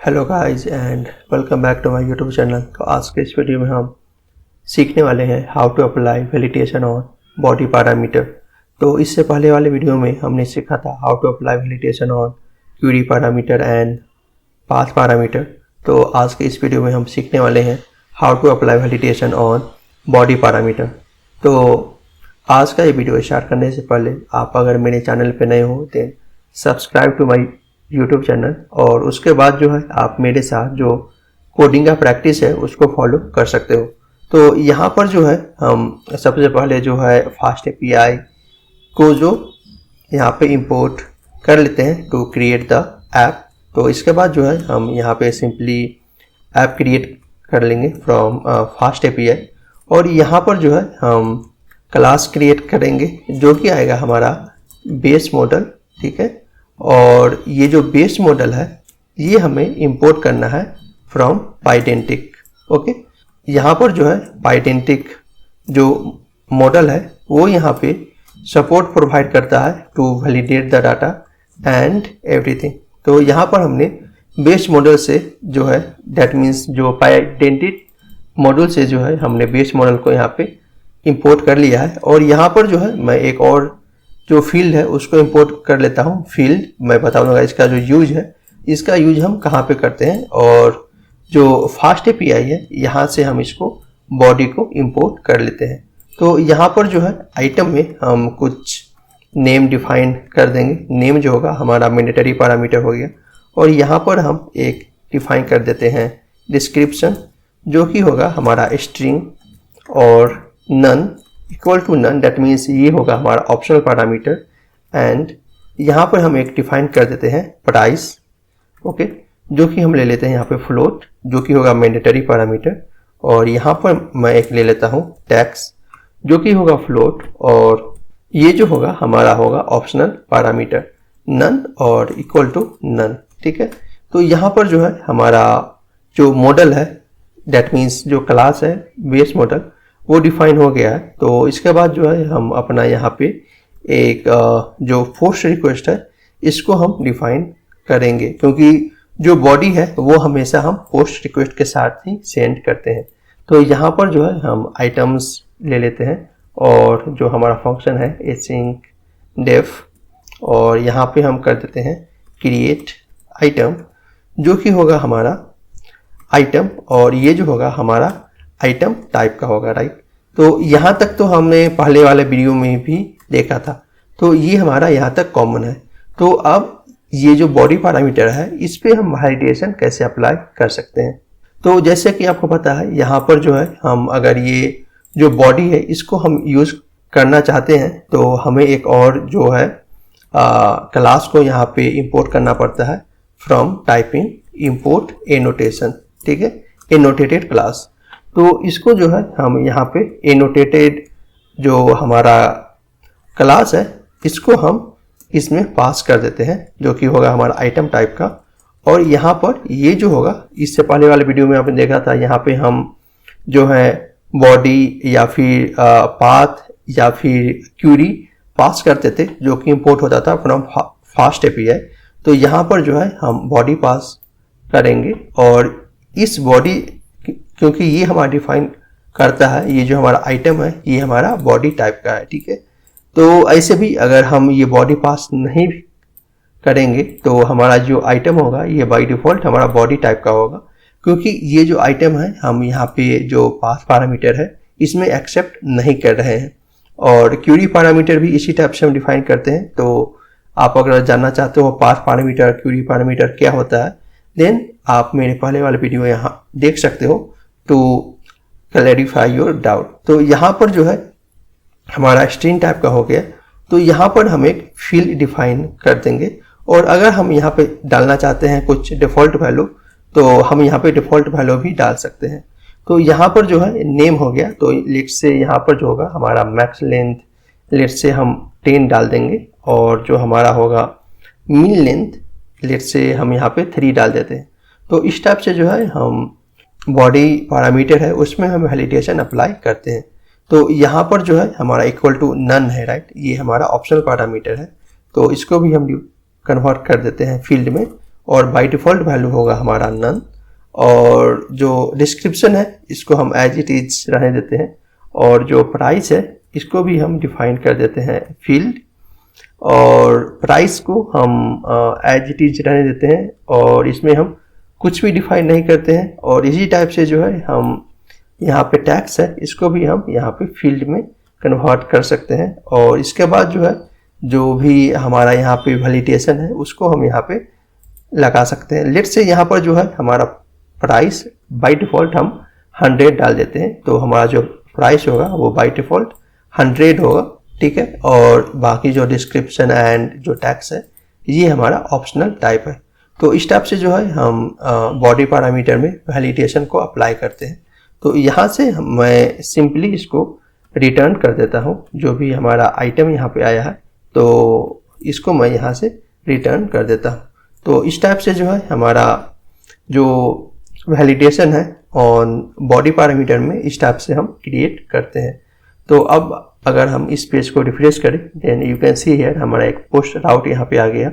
Hello guys and welcome back to my YouTube channel. तो आज के इस वीडियो में हम सीखने वाले हैं how to apply validation on body parameter. तो इससे पहले वाले वीडियो में हमने सीखा था how to apply validation on query parameter and path parameter. तो आज के इस वीडियो में हम सीखने वाले हैं how to apply validation on body parameter. तो आज का ये वीडियो स्टार्ट करने से पहले आप अगर मेरे चैनल पे नए हो तो subscribe to my YouTube channel, और उसके बाद जो है आप मेरे साथ जो कोडिंग का प्रैक्टिस है उसको फॉलो कर सकते हो। तो यहाँ पर जो है हम सबसे पहले जो है फास्ट एपीआई को जो यहाँ पे इंपोर्ट कर लेते हैं टू क्रिएट द ऐप। तो इसके बाद जो है हम यहाँ पे सिंपली ऐप क्रिएट कर लेंगे फ्रॉम फास्ट एपीआई, और यहाँ पर जो है हम क्लास क्रिएट करेंगे जो कि आएगा हमारा बेस मॉडल। ठीक है, और ये जो बेस मॉडल है ये हमें इंपोर्ट करना है फ्रॉम पाइडेंटिक। ओके, यहाँ पर जो है पाइडेंटिक जो मॉडल है वो यहाँ पे सपोर्ट प्रोवाइड करता है to validate the data and everything. तो यहाँ पर हमने बेस मॉडल से जो है दैट मीन्स जो पाइडेंटिक मॉडल से जो है हमने बेस मॉडल को यहाँ पे इंपोर्ट कर लिया है। और यहाँ पर जो है मैं एक और जो फील्ड है उसको इंपोर्ट कर लेता हूँ। फील्ड मैं बताऊंगा इसका जो यूज है, इसका यूज हम कहाँ पे करते हैं, और जो फास्ट एपीआई है यहाँ से हम इसको बॉडी को इंपोर्ट कर लेते हैं। तो यहाँ पर जो है आइटम में हम कुछ नेम डिफाइन कर देंगे। नेम जो होगा हमारा मैंडेटरी पैरामीटर हो गया, और यहाँ पर हम एक डिफाइन कर देते हैं डिस्क्रिप्शन जो कि होगा हमारा स्ट्रिंग, और none equal to none, that means ये होगा हमारा ऑप्शनल पैरामीटर। एंड यहाँ पर हम एक डिफाइन कर देते हैं प्राइस। ओके, जो कि हम ले लेते हैं यहाँ पे फ्लोट जो कि होगा मैंडेटरी पैरामीटर, और यहाँ पर मैं एक ले लेता हूँ टैक्स जो कि होगा फ्लोट, और ये जो होगा हमारा होगा ऑप्शनल पैरामीटर नन और इक्वल टू नन। ठीक है, तो यहाँ पर जो है हमारा जो मॉडल है दैट मीन्स जो क्लास है बेस मॉडल वो डिफाइन हो गया है। तो इसके बाद जो है हम अपना यहाँ पे एक जो पोस्ट रिक्वेस्ट है इसको हम डिफाइन करेंगे, क्योंकि जो बॉडी है वो हमेशा हम पोस्ट रिक्वेस्ट के साथ ही सेंड करते हैं। तो यहाँ पर जो है हम आइटम्स ले लेते हैं, और जो हमारा फंक्शन है एसिंक डेफ, और यहाँ पे हम कर देते हैं क्रिएट आइटम जो कि होगा हमारा आइटम, और ये जो होगा हमारा आइटम टाइप का होगा, राइट। तो यहाँ तक तो हमने पहले वाले वीडियो में भी देखा था, तो ये हमारा यहाँ तक कॉमन है। तो अब ये जो बॉडी पैरामीटर है इस पे हम वैलिडेशन कैसे अप्लाई कर सकते हैं। तो जैसे कि आपको पता है यहाँ पर जो है हम अगर ये जो बॉडी है इसको हम यूज करना चाहते हैं तो हमें एक और जो है क्लास को यहाँ पे इंपोर्ट करना पड़ता है फ्रॉम टाइपिंग इंपोर्ट एनोटेशन। ठीक है, एनोटेटेड क्लास। तो इसको जो है हम यहाँ पे एनोटेटेड जो हमारा क्लास है इसको हम इसमें पास कर देते हैं जो कि होगा हमारा आइटम टाइप का। और यहाँ पर ये जो होगा इससे पहले वाले वीडियो में आपने देखा था, यहाँ पे हम जो है बॉडी या फिर पाथ या फिर क्यूरी पास करते थे जो कि इंपोर्ट होता था फ्रॉम फास्ट एपीआई। तो यहाँ पर जो है हम बॉडी पास करेंगे, और इस बॉडी क्योंकि ये हमारा डिफाइन करता है ये जो हमारा आइटम है ये हमारा बॉडी टाइप का है। ठीक है, तो ऐसे भी अगर हम ये बॉडी पास नहीं करेंगे तो हमारा जो आइटम होगा ये बाय डिफॉल्ट हमारा बॉडी टाइप का होगा, क्योंकि ये जो आइटम है हम यहाँ पे जो पाथ पैरामीटर है इसमें एक्सेप्ट नहीं कर रहे हैं, और क्यूरी पैरामीटर भी इसी टाइप से हम डिफाइन करते हैं। तो आप अगर जानना चाहते हो पाथ पैरामीटर क्यूरी पैरामीटर क्या होता है देन आप मेरे पहले वाले वीडियो यहाँ देख सकते हो टू क्लैरिफाई योर डाउट। तो यहाँ पर जो है हमारा स्ट्रिंग टाइप का हो गया, तो यहाँ पर हम एक फील्ड डिफाइन कर देंगे, और अगर हम यहाँ पे डालना चाहते हैं कुछ डिफ़ॉल्ट वैल्यू तो हम यहाँ पे डिफ़ॉल्ट वैल्यू भी डाल सकते हैं। तो यहाँ पर जो है नेम हो गया, तो लेट से यहाँ पर जो होगा हमारा मैक्स लेंथ लेट से हम 10 डाल देंगे, और जो हमारा होगा मिन लेंथ लेट से हम यहाँ पे 3 डाल देते हैं। तो इस टाइप से जो है हम बॉडी पैरामीटर है उसमें हम वैलिडेशन अप्लाई करते हैं। तो यहाँ पर जो है हमारा इक्वल टू नन है, राइट, ये हमारा ऑप्शनल पैरामीटर है, तो इसको भी हम कन्वर्ट कर देते हैं फील्ड में, और बाय डिफ़ॉल्ट वैल्यू होगा हमारा नन, और जो डिस्क्रिप्शन है इसको हम एज इट इज रहने देते हैं, और जो प्राइस है इसको भी हम डिफाइन कर देते हैं फील्ड, और प्राइस को हम एज इट इज रहने देते हैं और इसमें हम कुछ भी डिफाइन नहीं करते हैं। और इसी टाइप से जो है हम यहाँ पे टैक्स है इसको भी हम यहाँ पे फील्ड में कन्वर्ट कर सकते हैं, और इसके बाद जो है जो भी हमारा यहाँ पे वैलिडेशन है उसको हम यहाँ पे लगा सकते हैं। लेट्स से यहाँ पर जो है हमारा प्राइस बाय डिफ़ॉल्ट हम 100 डाल देते हैं, तो हमारा जो प्राइस होगा वो बाय डिफ़ॉल्ट 100 होगा, ठीक है। और बाकी जो डिस्क्रिप्शन एंड जो टैक्स है ये हमारा ऑप्शनल टाइप है। तो इस टाइप से जो है हम बॉडी पैरामीटर में वैलिडेशन को अप्लाई करते हैं। तो यहाँ से मैं सिंपली इसको रिटर्न कर देता हूँ, जो भी हमारा आइटम यहाँ पे आया है तो इसको मैं यहाँ से रिटर्न कर देता हूँ। तो इस टाइप से जो है हमारा जो वैलिडेशन है ऑन बॉडी पैरामीटर में इस टाइप से हम क्रिएट करते हैं। तो अब अगर हम इस पेज को रिफ्रेश करें then you can see here हमारा एक पोस्ट राउट यहाँ पे आ गया,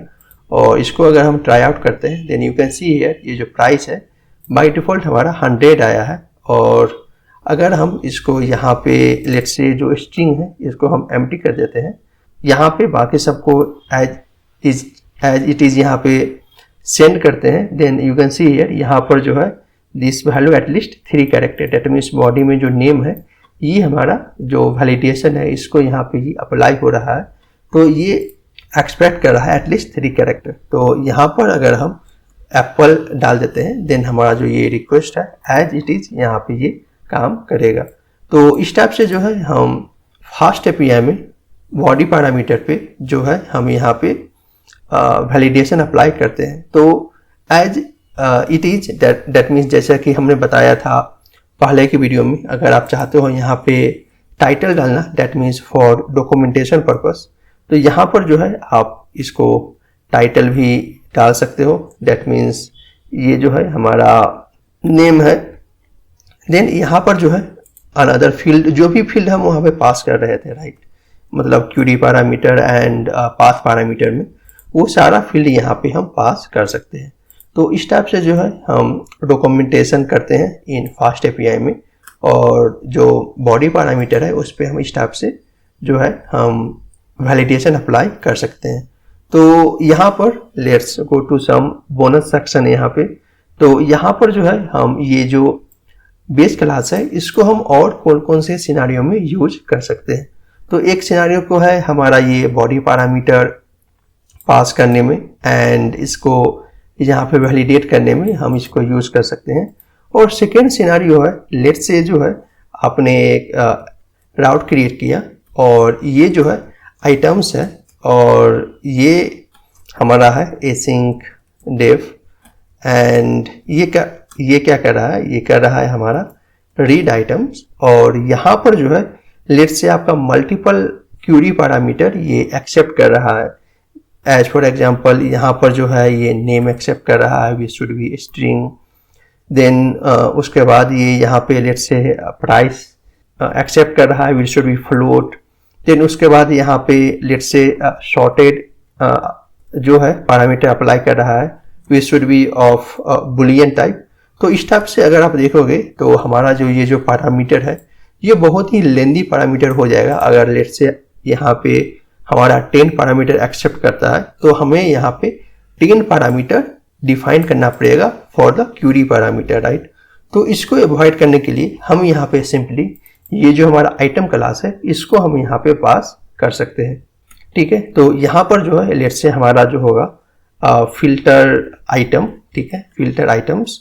और इसको अगर हम ट्राई आउट करते हैं then you can see here ये जो प्राइस है बाय डिफ़ॉल्ट हमारा 100 आया है। और अगर हम इसको यहाँ पे लेट्स से जो स्ट्रिंग है इसको हम एम्प्टी कर देते हैं, यहाँ पे बाकी सबको एज इट इज़ यहाँ पे सेंड करते हैं, then you can see here यहाँ पर जो है this value at least 3 character, that means body में जो नेम है ये हमारा जो वैलिडेशन है इसको यहाँ पे ही अप्लाई हो रहा है, तो ये एक्सपेक्ट कर रहा है एटलीस्ट 3 कैरेक्टर। तो यहाँ पर अगर हम एप्पल डाल देते हैं देन हमारा जो ये रिक्वेस्ट है एज इट इज़ यहाँ पे ये काम करेगा। तो इस टाइप से जो है हम फास्ट एपीआई में बॉडी पैरामीटर पे जो है हम यहाँ पे वैलिडेशन अप्लाई करते हैं। तो as it is that means जैसा कि हमने बताया था पहले की वीडियो में, अगर आप चाहते हो यहाँ पे टाइटल डालना that means for documentation purpose, तो यहाँ पर जो है आप इसको टाइटल भी डाल सकते हो, दैट मीन्स ये जो है हमारा नेम है। देन यहाँ पर जो है अनदर फील्ड, जो भी फील्ड हम वहाँ पे पास कर रहे थे राइट, मतलब query parameter and path parameter में वो सारा फील्ड यहाँ पे हम पास कर सकते हैं। तो इस टाइप से जो है हम डॉक्यूमेंटेशन करते हैं इन फास्ट एपीआई में, और जो बॉडी पैरामीटर है उस पर हम इस टाइप से जो है हम वैलिडेशन अप्लाई कर सकते हैं। तो यहाँ पर let's go to some bonus section यहाँ पे। तो यहाँ पर जो है हम ये जो बेस क्लास है इसको हम और कौन कौन से सिनारियों में यूज कर सकते हैं। तो एक सिनारियो को है हमारा ये बॉडी पैरामीटर पास करने में एंड इसको यहाँ पे वैलिडेट करने में हम इसको यूज कर सकते हैं। और सेकेंड सिनारियो है लेट्स से जो है आपने एक राउट क्रिएट किया और ये जो है आइटम्स है और ये हमारा है एसिंक डेफ एंड ये क्या कर रहा है, ये कर रहा है हमारा रीड आइटम्स। और यहाँ पर जो है लेट्स से आपका मल्टीपल क्यूरी पैरामीटर ये एक्सेप्ट कर रहा है। एज फॉर एग्जांपल यहाँ पर जो है ये नेम एक्सेप्ट कर रहा है, we should be string. Then उसके बाद ये यहाँ पे लेट्स से प्राइस एक्सेप्ट कर रहा है, we should be float. Then उसके बाद यहाँ पे लेट्स से शॉर्टेड जो है पैरामीटर अप्लाई कर रहा है, we should be of boolean type. तो इस टाइप से अगर आप देखोगे तो हमारा जो ये जो पैरामीटर है ये बहुत ही लेंदी पैरामीटर हो जाएगा। अगर लेट्स से यहाँ पे हमारा 10 पैरामीटर एक्सेप्ट करता है तो हमें यहाँ पे 10 पैरामीटर डिफाइन करना पड़ेगा for the query parameter right. तो इसको अवॉइड करने के लिए हम यहाँ पे सिंपली ये जो हमारा आइटम क्लास है इसको हम यहाँ पे पास कर सकते हैं, ठीक है। तो यहाँ पर जो है लेट्स से हमारा जो होगा फिल्टर आइटम, ठीक है, फिल्टर आइटम्स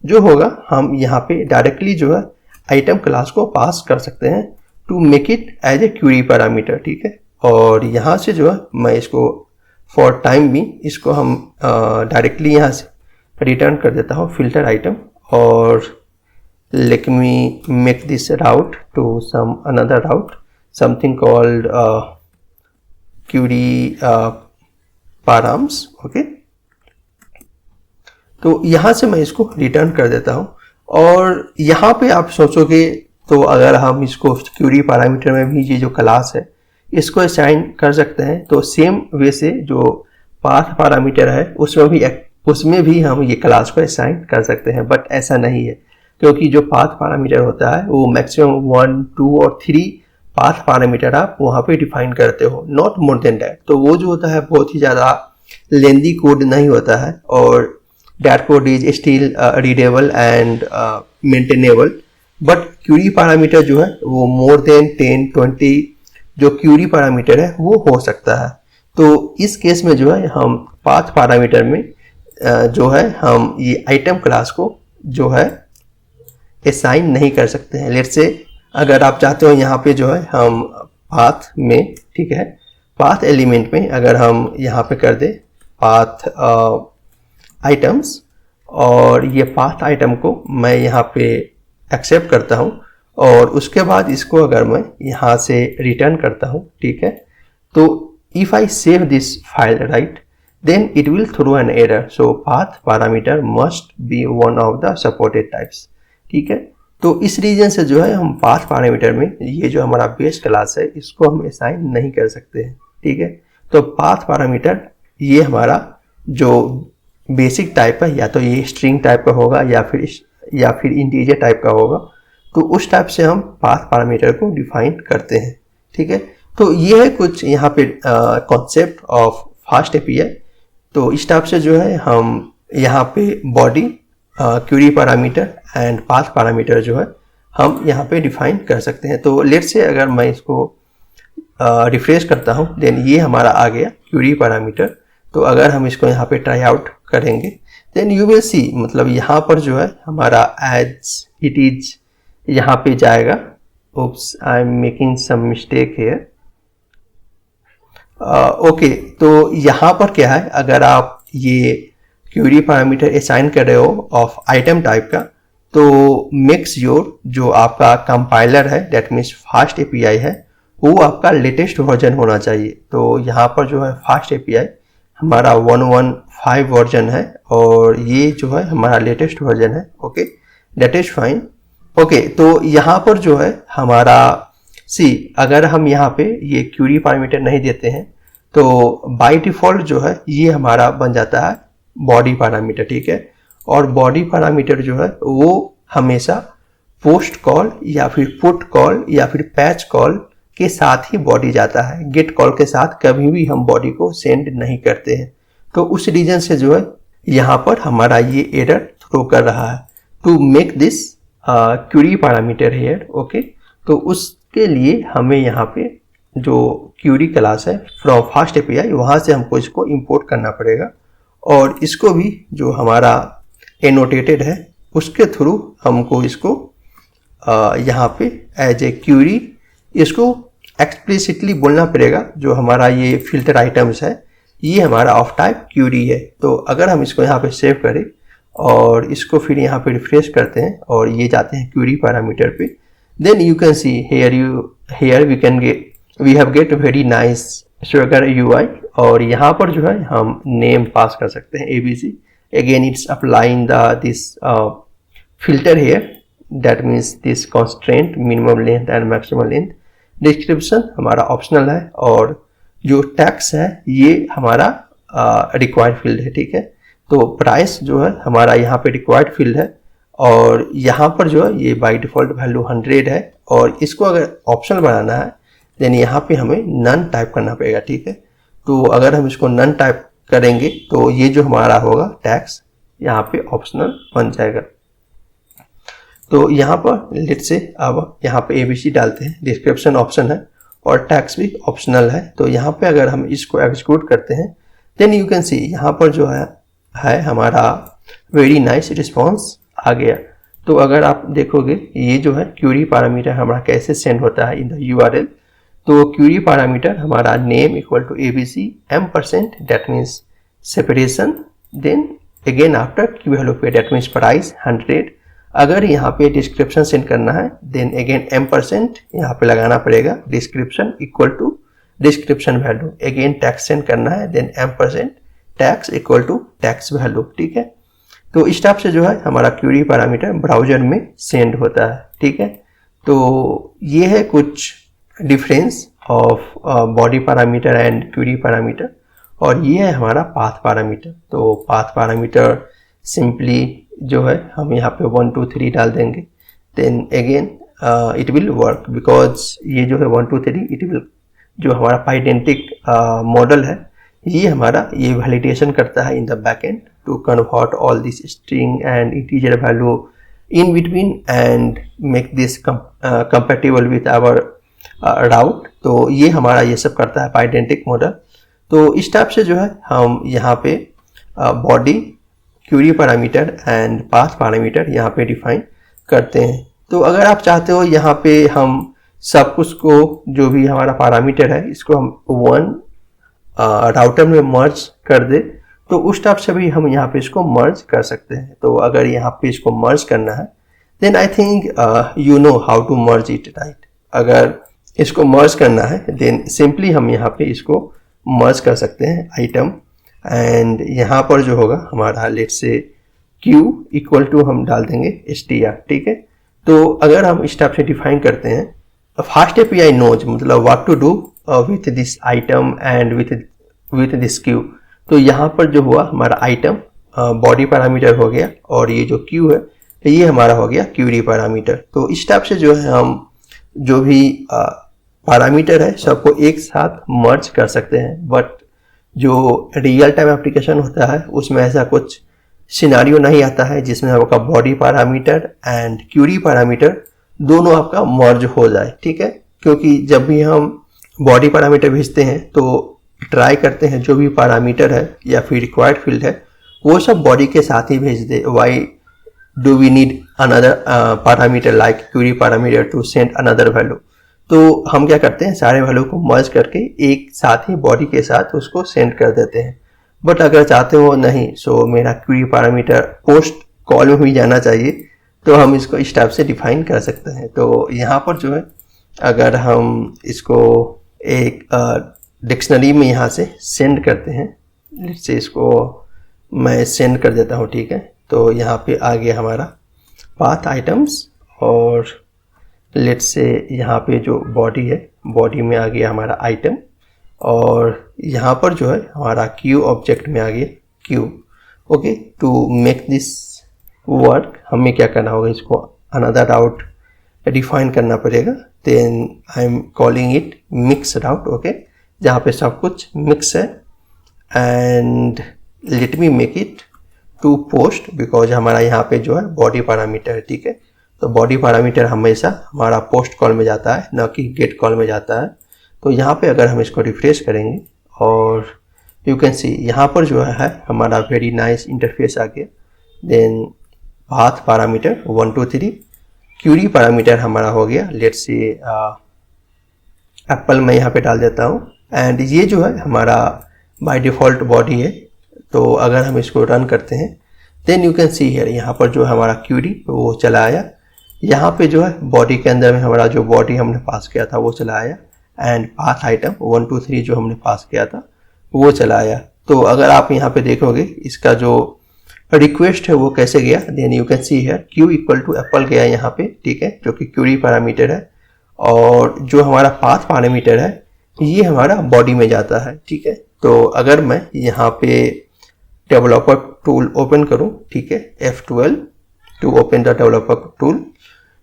जो होगा हम यहाँ पे डायरेक्टली जो है आइटम क्लास को पास कर सकते हैं to make it as a query parameter, ठीक है। और यहाँ से जो है मैं इसको फॉर टाइम भी इसको हम डायरेक्टली यहाँ से रिटर्न कर देता हूँ फिल्टर आइटम। और let me make this route to some another route, something called query params, okay। तो यहाँ से मैं इसको रिटर्न कर देता हूँ। और यहाँ पे आप सोचोगे तो अगर हम इसको क्यूरी पैरामीटर में भी ये जो क्लास है इसको असाइन कर सकते हैं, तो सेम वे से जो पाथ पैरामीटर है उसमें भी उसमें भी हम ये क्लास को असाइन कर सकते हैं, बट ऐसा नहीं है क्योंकि जो पाथ पैरामीटर होता है वो मैक्सिमम 1, 2 और 3 पाथ पैरामीटर आप वहाँ पे डिफाइन करते हो, नॉट मोर देन दैट। तो वो जो होता है बहुत ही ज़्यादा लेंदी कोड नहीं होता है और that code is still readable and maintainable. But query parameter जो है वो मोर देन 10, 20 जो क्यूरी पैरामीटर है वो हो सकता है। तो इस केस में जो है हम पाथ पैरामीटर में जो है हम ये आइटम क्लास को जो है असाइन नहीं कर सकते हैं। लेट्स से अगर आप चाहते हो यहाँ पे जो है हम पाथ में, ठीक है, पाथ एलिमेंट में अगर हम यहाँ पे कर दे पाथ आइटम्स और ये पाथ आइटम को मैं यहाँ पे एक्सेप्ट करता हूँ और उसके बाद इसको अगर मैं यहाँ से रिटर्न करता हूँ, ठीक है, तो if I save this file, right, then it will throw an error. So path parameter must be one of the supported types. ठीक है, तो इस रीजन से जो है हम पाथ पैरामीटर में ये जो हमारा बेस क्लास है इसको हम असाइन नहीं कर सकते हैं। ठीक है, तो पाथ पैरामीटर ये हमारा जो बेसिक टाइप है या तो ये स्ट्रिंग टाइप का होगा या फिर इंटीजर टाइप का होगा, तो उस टाइप से हम पाथ पैरामीटर को डिफाइन करते हैं। ठीक है, तो ये है कुछ यहाँ पे कॉन्सेप्ट ऑफ फास्ट एपीआई। तो इस टाइप से जो है हम यहाँ पे body, query parameter and path parameter जो है हम यहाँ पे डिफाइन कर सकते हैं। तो लेट्स से अगर मैं इसको रिफ्रेश करता हूँ देन ये हमारा आ गया क्यूरी पैरामीटर। तो अगर हम इसको यहाँ पे ट्राई आउट करेंगे देन यू विल सी, मतलब यहाँ पर जो है हमारा एज इट इज यहाँ पे जाएगा। Oops, I am making some mistake here. Okay, तो यहाँ पर क्या है, अगर आप ये क्यूरी पैरामीटर असाइन कर रहे हो ऑफ आइटम टाइप का, तो मेक श्योर जो आपका कंपाइलर है दैट मीन्स फास्ट एपीआई है वो आपका लेटेस्ट वर्जन होना चाहिए। तो यहाँ पर जो है फास्ट एपीआई हमारा 115 वर्जन है और ये जो है हमारा लेटेस्ट वर्जन है। Okay, that is fine. Okay, तो यहाँ पर जो है हमारा अगर हम यहाँ पे ये क्यूरी पैरामीटर नहीं देते हैं तो बाय डिफॉल्ट जो है ये हमारा बन जाता है बॉडी पैरामीटर। ठीक है, और बॉडी पैरामीटर जो है वो हमेशा पोस्ट कॉल या फिर पुट कॉल या फिर पैच कॉल के साथ ही बॉडी जाता है। गेट कॉल के साथ कभी भी हम बॉडी को सेंड नहीं करते हैं। तो उस रीजन से जो है यहाँ पर हमारा ये एरर थ्रो कर रहा है। To make this query parameter here, okay, तो उसके लिए हमें यहाँ पे जो क्यूरी क्लास है फ्रॉम फास्ट एपीआई वहाँ से हमको इसको इंपोर्ट करना पड़ेगा और इसको भी जो हमारा एनोटेटेड है उसके थ्रू हमको इसको यहाँ पे एज ए क्यूरी इसको एक्सप्लिसिटली बोलना पड़ेगा। जो हमारा ये फिल्टर आइटम्स है ये हमारा ऑफ टाइप क्यूरी है। तो अगर हम इसको यहाँ पे सेव करें और इसको फिर यहाँ पे रिफ्रेश करते हैं और ये जाते हैं क्यूरी पैरामीटर पे, then you can see here we have get very nice swagger UI. और यहाँ पर जो है हम नेम पास कर सकते हैं ABC। Again it's applying this filter here that means this constraint minimum length and maximum length. Description हमारा ऑप्शनल है और जो टैक्स है ये हमारा रिक्वायर्ड फील्ड है। ठीक है, तो प्राइस जो है हमारा यहाँ पे रिक्वायर्ड फील्ड है और यहाँ पर जो है ये बाय डिफॉल्ट वैल्यू 100 है और इसको अगर ऑप्शनल बनाना है देन यहाँ पे हमें नन टाइप करना पड़ेगा। ठीक है, तो अगर हम इसको नन टाइप करेंगे तो ये जो हमारा होगा टैक्स यहाँ पे ऑप्शनल बन जाएगा। तो यहाँ पर लेट्स से अब यहाँ पे ABC डालते हैं, डिस्क्रिप्शन ऑप्शन है और टैक्स भी ऑप्शनल है। तो यहाँ पे अगर हम इसको एग्जीक्यूट करते हैं देन यू कैन सी यहाँ पर जो है हमारा वेरी नाइस रिस्पॉन्स आ गया। तो अगर आप देखोगे ये जो है क्यूरी पैरामीटर हमारा कैसे सेंड होता है इन द URL। तो क्यूरी पैरामीटर हमारा name equal to ABC M% that means separation, then again after q hello पे दैट मीन्स प्राइस 100। अगर यहाँ पे डिस्क्रिप्शन सेंड करना है देन अगेन M% यहाँ पे लगाना पड़ेगा, description equal to description value. Again tax send करना है then M% tax equal to tax value. ठीक है, तो इस टाइप से जो है हमारा क्यूरी पैरामीटर ब्राउजर में सेंड होता है। ठीक है, तो ये है कुछ difference of body parameter and query parameter. और ये है हमारा पाथ पैरामीटर। तो पाथ पैरामीटर सिंपली जो है हम यहाँ पे 1 2 3 डाल देंगे, then again it will work because ये जो है 1 2 3 इट विल, जो हमारा पाइडेंटिक मॉडल है ये हमारा ये वैलिडेशन करता है in the back end to convert all this string and integer value in between and make this compatible with our route. तो ये हमारा ये सब करता है पाइडेंटिक मॉडल। तो इस टाइप से जो है हम यहाँ पे body, query parameter and path parameter यहाँ पे डिफाइन करते हैं। तो अगर आप चाहते हो यहाँ पे हम सब कुछ को जो भी हमारा पैरामीटर है इसको हम वन राउटर में मर्ज कर दे तो उस टाइप से भी हम यहाँ पे इसको मर्ज कर सकते हैं। तो अगर यहाँ पे इसको मर्ज करना है then I think you know how to merge it, right. अगर इसको मर्ज करना है देन सिंपली हम यहाँ पे इसको मर्ज कर सकते हैं आइटम, एंड यहाँ पर जो होगा हमारा let's say q equal to हम डाल देंगे str, ठीक है। तो अगर हम इस टाइप से डिफाइन करते हैं फास्ट API नोज मतलब what to do with this item and with this q। तो यहाँ पर जो हुआ हमारा आइटम बॉडी पैरामीटर हो गया और ये जो q है ये हमारा हो गया क्यूरी पैरामीटर। तो इस टाइप से जो है हम जो भी पैरामीटर है सबको एक साथ मर्ज कर सकते हैं। बट जो रियल टाइम एप्लीकेशन होता है उसमें ऐसा कुछ सिनारियो नहीं आता है जिसमें आपका body parameter and query parameter दोनों आपका मर्ज हो जाए, ठीक है। क्योंकि जब भी हम बॉडी पैरामीटर भेजते हैं तो ट्राई करते हैं जो भी पैरामीटर है या फिर रिक्वायर्ड फील्ड है वो सब बॉडी के साथ ही भेज दे। Why do we need another parameter like query parameter to send another value. तो हम क्या करते हैं सारे वैल्यू को मर्ज करके एक साथ ही बॉडी के साथ उसको सेंड कर देते हैं। बट अगर चाहते हो नहीं सो मेरा क्यूरी पैरामीटर पोस्ट कॉल में भी जाना चाहिए तो हम इसको इस टाइप से डिफाइन कर सकते हैं। तो यहाँ पर जो है अगर हम इसको एक डिक्शनरी में यहाँ से सेंड करते हैं, लेट्स से इसको मैं सेंड कर देता हूँ, ठीक है। तो यहाँ पे आ गया हमारा पाथ आइटम्स और लेट्स से यहाँ पे जो बॉडी है बॉडी में आ गया हमारा आइटम और यहाँ पर जो है हमारा क्यू ऑब्जेक्ट में आ गया q. Okay, to make this work हमें क्या करना होगा, इसको अनदर राउट डिफाइन करना पड़ेगा। Then I am calling it mix route, okay, जहाँ पे सब कुछ मिक्स है and let me make it to post because हमारा यहाँ पे जो है बॉडी पैरामीटर है, ठीक है। तो बॉडी पैरामीटर हमेशा हमारा पोस्ट कॉल में जाता है न कि गेट कॉल में जाता है। तो यहाँ पे अगर हम इसको रिफ्रेश करेंगे और यू कैन सी यहाँ पर जो है हमारा वेरी नाइस इंटरफेस आ गया। Then path parameter 1 2 3, query parameter हमारा हो गया लेट्स सी एप्पल मैं यहाँ पे डाल देता हूँ एंड ये जो है हमारा बाय डिफ़ॉल्ट बॉडी है। तो अगर हम इसको रन करते हैं then you can see here यहाँ पर जो हमारा क्यूरी वो चला आया। यहाँ पे जो है बॉडी के अंदर में हमारा जो बॉडी हमने पास किया था वो चला आया एंड पाथ आइटम 1 2 3 जो हमने पास किया था वो चला आया। तो अगर आप यहाँ पे देखोगे इसका जो रिक्वेस्ट है वो कैसे गया, then you can see here q equal to apple गया यहाँ पे, ठीक है, जो कि क्यूरी पैरामीटर है। और जो हमारा पाथ पैरामीटर है ये हमारा बॉडी में जाता है, ठीक है। तो अगर मैं यहाँ पे डेवलपर टूल ओपन करूँ, ठीक है, F12 to open the developer tool,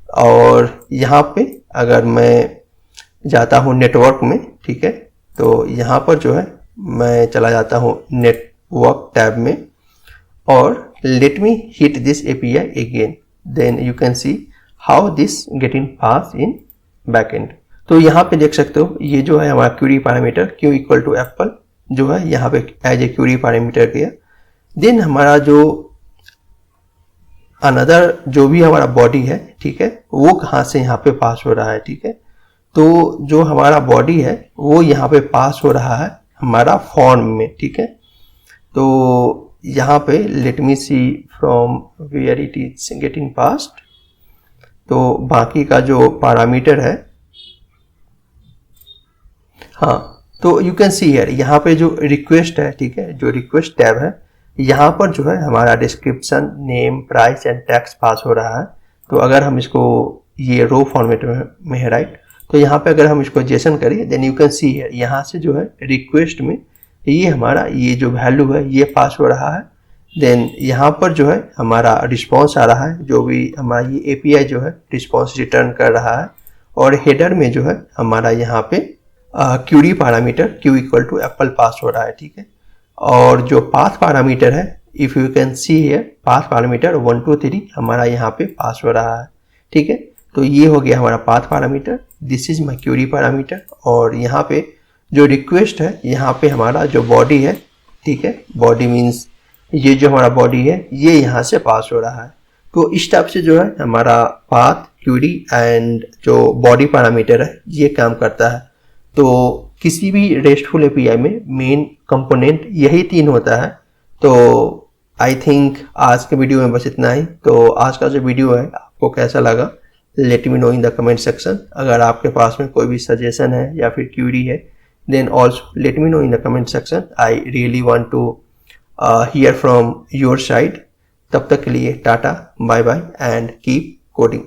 और यहाँ पे अगर मैं जाता हूँ नेटवर्क में, ठीक है, तो यहाँ पर जो है मैं चला जाता हूँ नेटवर्क टैब में और let me hit this API again, then you can see how this getting pass in backend. तो यहाँ पे देख सकते हो ये जो है हमारा query parameter Q equal to apple जो है यहाँ पे एज ए क्यूरी पैरामीटर गया। देन हमारा जो अनदर जो भी हमारा बॉडी है, ठीक है, वो कहाँ से यहाँ पे पास हो रहा है, ठीक है। तो जो हमारा बॉडी है वो यहाँ पे पास हो रहा है हमारा फॉर्म में, ठीक है। तो यहाँ पे let me see from where it is getting passed. तो बाकी का जो पैरामीटर है, हाँ, तो यू कैन सी हियर यहाँ पे जो रिक्वेस्ट है, ठीक है, जो रिक्वेस्ट टैब है यहाँ पर जो है हमारा description, name, price and tax pass हो रहा है। तो अगर हम इसको ये रो फॉर्मेट में है, राइट, तो यहाँ पे अगर हम इसको जेसन करें then you can see here यहाँ से जो है रिक्वेस्ट में ये हमारा ये जो वैल्यू है ये पास हो रहा है। देन यहाँ पर जो है हमारा रिस्पॉन्स आ रहा है, जो भी हमारा ये एपीआई जो है रिस्पॉन्स रिटर्न कर रहा है। और हेडर में जो है हमारा यहाँ पे query parameter Q equal to apple pass हो रहा है, ठीक है। और जो पाथ पैरामीटर है, if you can see here, path parameter 1 2 3 हमारा यहाँ पे पास हो रहा है, ठीक है। तो ये हो गया हमारा path parameter, this is my query parameter. और यहाँ पे जो रिक्वेस्ट है, यहाँ पे हमारा जो बॉडी है, ठीक है, बॉडी मीन्स ये जो हमारा बॉडी है ये यहाँ से पास हो रहा है। तो इस टाइप से जो है हमारा पाथ, क्यूरी एंड जो बॉडी पैरामीटर है ये काम करता है। तो किसी भी रेस्टफुल एपीआई में मेन कंपोनेंट यही 3 होता है। तो आई थिंक आज के वीडियो में बस इतना ही। तो आज का जो वीडियो है आपको कैसा लगा, late me know in the comment section. अगर आपके पास में कोई भी सजेशन है या फिर क्यूरी है, then also let me know in the comment section. I really want to hear from your side. तब तक के लिए tata, bye bye and keep coding.